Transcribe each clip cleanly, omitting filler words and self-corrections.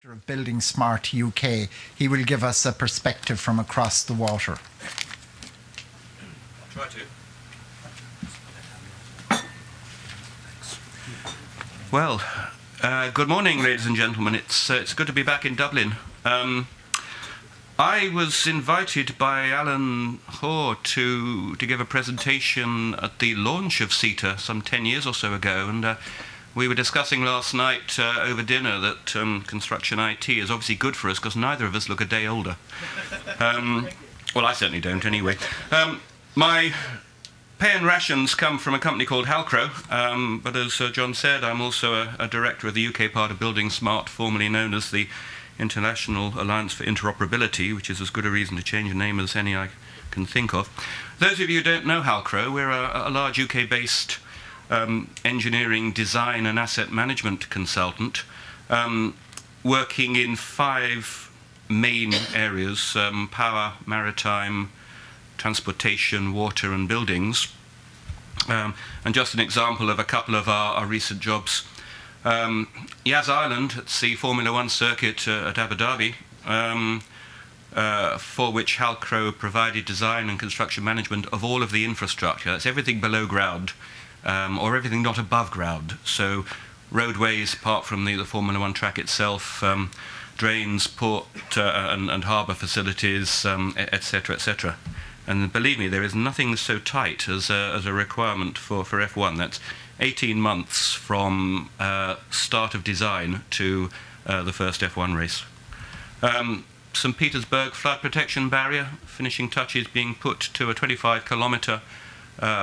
of Building Smart UK. He will give us a perspective from across the water. I'll try to. Well, good morning, ladies and gentlemen. It's good to be back in Dublin. I was invited by Alan Hoare to give a presentation at the launch of CITA some 10 years or so ago, and we were discussing last night over dinner that construction IT is obviously good for us because neither of us look a day older. Well, I certainly don't anyway. My pay and rations come from a company called Halcrow, but as John said, I'm also a director of the UK part of Building Smart, formerly known as the International Alliance for Interoperability, which is as good a reason to change a name as any I can think of. Those of you who don't know Halcrow, we're a large UK-based engineering, design and asset management consultant, working in 5 main areas: power, maritime, transportation, water and buildings. And just an example of a couple of our recent jobs. Yas Island, it's the Formula 1 circuit at Abu Dhabi, for which Halcrow provided design and construction management of all of the infrastructure. That's everything below ground, or everything not above ground. So roadways, apart from the Formula 1 track itself, drains, port and harbour facilities, etc., etc. And believe me, there is nothing so tight as a requirement for F1. That's 18 months from start of design to the first F1 race. St. Petersburg flood protection barrier, finishing touches being put to a 25-kilometre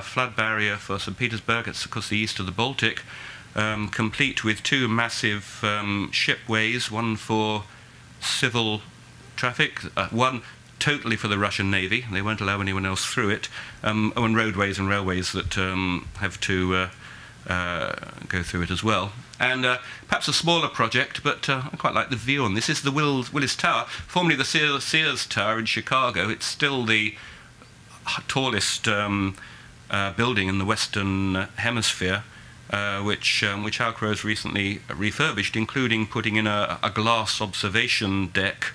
flood barrier for St. Petersburg. It's of course the east of the Baltic, complete with 2 massive shipways, one for civil traffic, one totally for the Russian Navy. They won't allow anyone else through it, and roadways and railways that have to go through it as well. And perhaps a smaller project, but I quite like the view on this. This is the Willis Tower, formerly the Sears Tower in Chicago. It's still the tallest building in the Western Hemisphere, which Halcrow has recently refurbished, including putting in a glass observation deck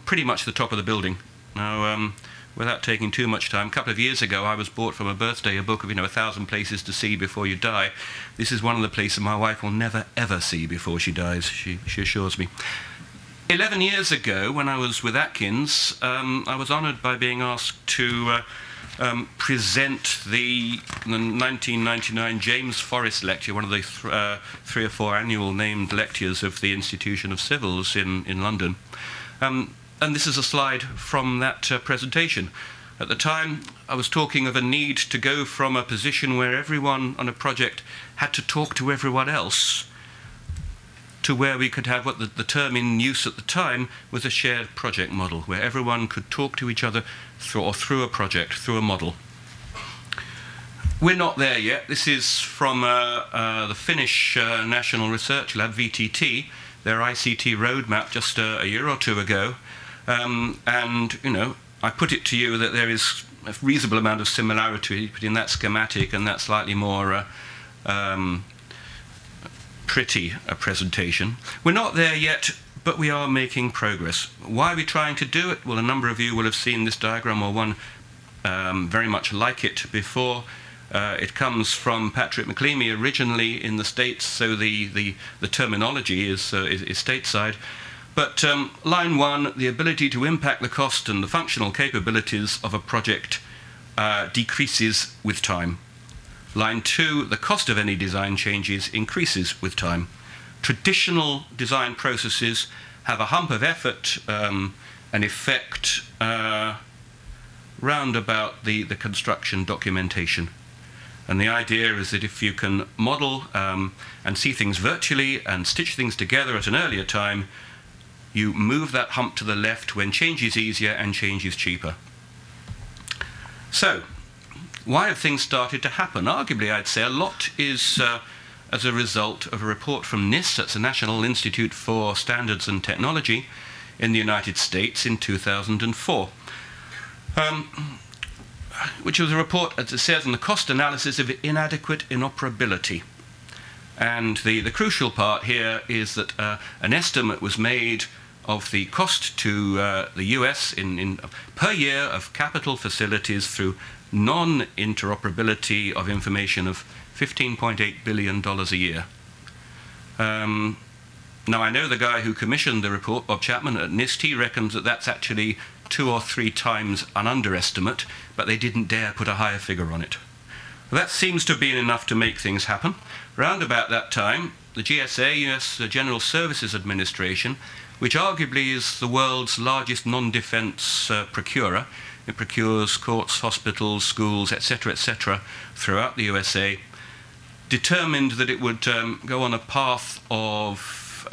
pretty much the top of the building. Now, without taking too much time, a couple of years ago I was bought from a birthday a book of 1,000 places to see before you die. This is one of the places my wife will never ever see before she dies, she assures me. 11 years ago, when I was with Atkins, I was honoured by being asked to present the 1999 James Forrest lecture, one of the 3 or 4 annual named lectures of the Institution of Civils in London. And this is a slide from that presentation. At the time, I was talking of a need to go from a position where everyone on a project had to talk to everyone else to where we could have what the term in use at the time was a shared project model, where everyone could talk to each other through a project, through a model. We're not there yet. This is from the Finnish National Research Lab, VTT, their ICT roadmap just a year or 2 ago. And, I put it to you that there is a reasonable amount of similarity between that schematic and that slightly more pretty presentation. We're not there yet, but we are making progress. Why are we trying to do it? Well, a number of you will have seen this diagram or one very much like it before. It comes from Patrick McLeamy originally in the States, so the terminology is stateside. But line 1, the ability to impact the cost and the functional capabilities of a project decreases with time. Line 2, the cost of any design changes increases with time. Traditional design processes have a hump of effort and effect round about the construction documentation. And the idea is that if you can model and see things virtually and stitch things together at an earlier time, you move that hump to the left when change is easier and change is cheaper. So, why have things started to happen? Arguably, I'd say a lot is as a result of a report from NIST, that's the National Institute for Standards and Technology, in the United States in 2004. Which was a report, as it says, on the cost analysis of inadequate inoperability. And the crucial part here is that an estimate was made of the cost to the US per year of capital facilities through non-interoperability of information of $15.8 billion a year. Now, I know the guy who commissioned the report, Bob Chapman at NIST, he reckons that that's actually 2 or 3 times an underestimate, but they didn't dare put a higher figure on it. Well, that seems to have been enough to make things happen. Round about that time, the GSA, US General Services Administration, which arguably is the world's largest non-defense procurer, it procures courts, hospitals, schools, etc., throughout the USA, determined that it would go on a path of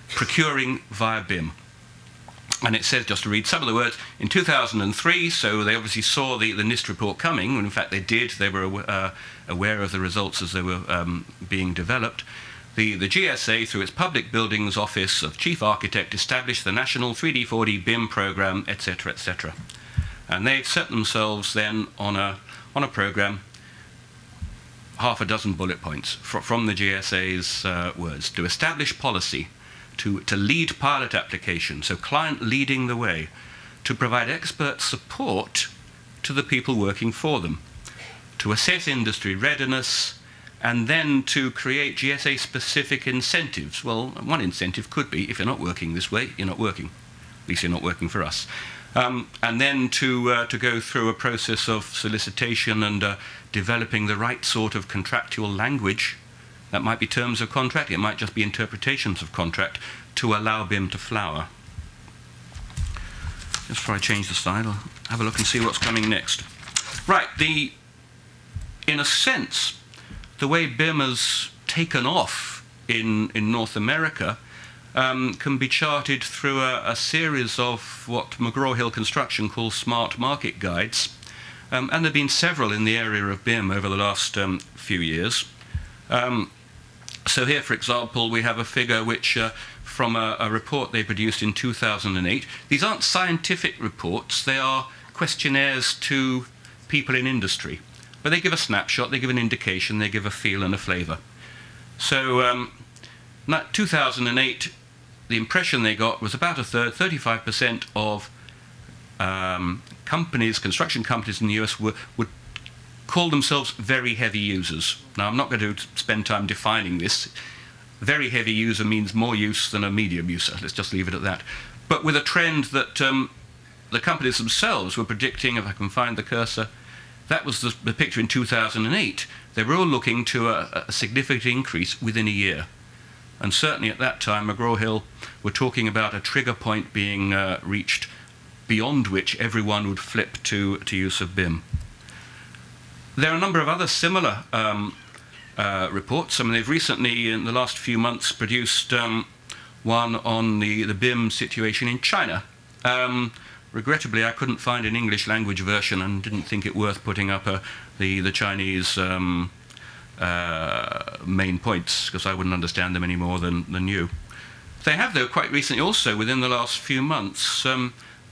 procuring via BIM. And it says, just to read some of the words, in 2003, so they obviously saw the NIST report coming, and in fact they did, they were aware of the results as they were being developed. The GSA, through its Public Buildings Office of Chief Architect, established the National 3D 4D BIM program, etc. And they set themselves then on a program, half a dozen bullet points from the GSA's words, to establish policy, to lead pilot applications, so client leading the way, to provide expert support to the people working for them, to assess industry readiness, and then to create GSA-specific incentives. Well, one incentive could be, if you're not working this way, you're not working. At least you're not working for us. And then to go through a process of solicitation and developing the right sort of contractual language. That might be terms of contract, it might just be interpretations of contract, to allow BIM to flower. Just before I change the slide, I'll have a look and see what's coming next. Right, in a sense, the way BIM has taken off in North America can be charted through a series of what McGraw-Hill Construction calls smart market guides. And there have been several in the area of BIM over the last few years. So here, for example, we have a figure which, from a report they produced in 2008. These aren't scientific reports, they are questionnaires to people in industry. But they give a snapshot, they give an indication, they give a feel and a flavour. So, 2008, the impression they got was about a third, 35% of companies, construction companies in the US would call themselves very heavy users. Now, I'm not going to spend time defining this. Very heavy user means more use than a medium user. Let's just leave it at that. But with a trend that the companies themselves were predicting, if I can find the cursor, that was the picture in 2008. They were all looking to a significant increase within a year. And certainly at that time, McGraw-Hill were talking about a trigger point being reached beyond which everyone would flip to use of BIM. There are a number of other similar reports. I mean, they've recently, in the last few months, produced one on the BIM situation in China. Regrettably, I couldn't find an English language version and didn't think it worth putting up the Chinese main points, because I wouldn't understand them any more than you. They have, though, quite recently also, within the last few months,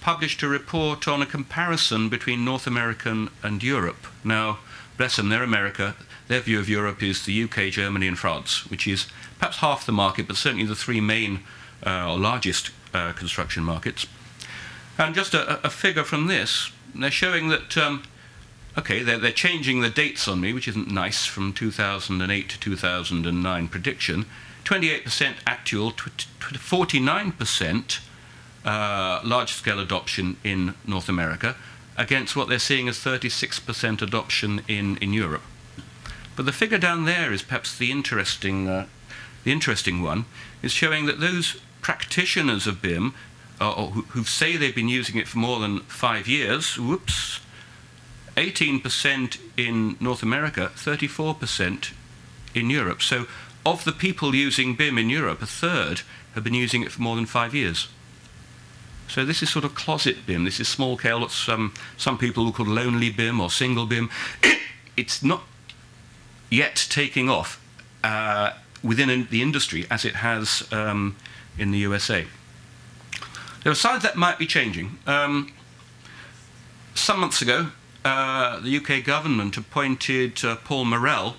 published a report on a comparison between North America and Europe. Now, bless them, they're America. Their view of Europe is the UK, Germany and France, which is perhaps half the market, but certainly the 3 main or largest construction markets. And just a figure from this, they're showing that, okay, they're changing the dates on me, which isn't nice, from 2008 to 2009 prediction. 28% actual, 49% large-scale adoption in North America, against what they're seeing as 36% adoption in Europe. But the figure down there is perhaps the interesting one, is showing that those practitioners of BIM, or who say they've been using it for more than 5 years, 18% in North America, 34% in Europe. So of the people using BIM in Europe, a third have been using it for more than 5 years. So this is sort of closet BIM. This is small scale, what some people will call lonely BIM or single BIM. It's not yet taking off within the industry as it has in the USA. There are signs that might be changing. Some months ago, the UK government appointed Paul Morrell,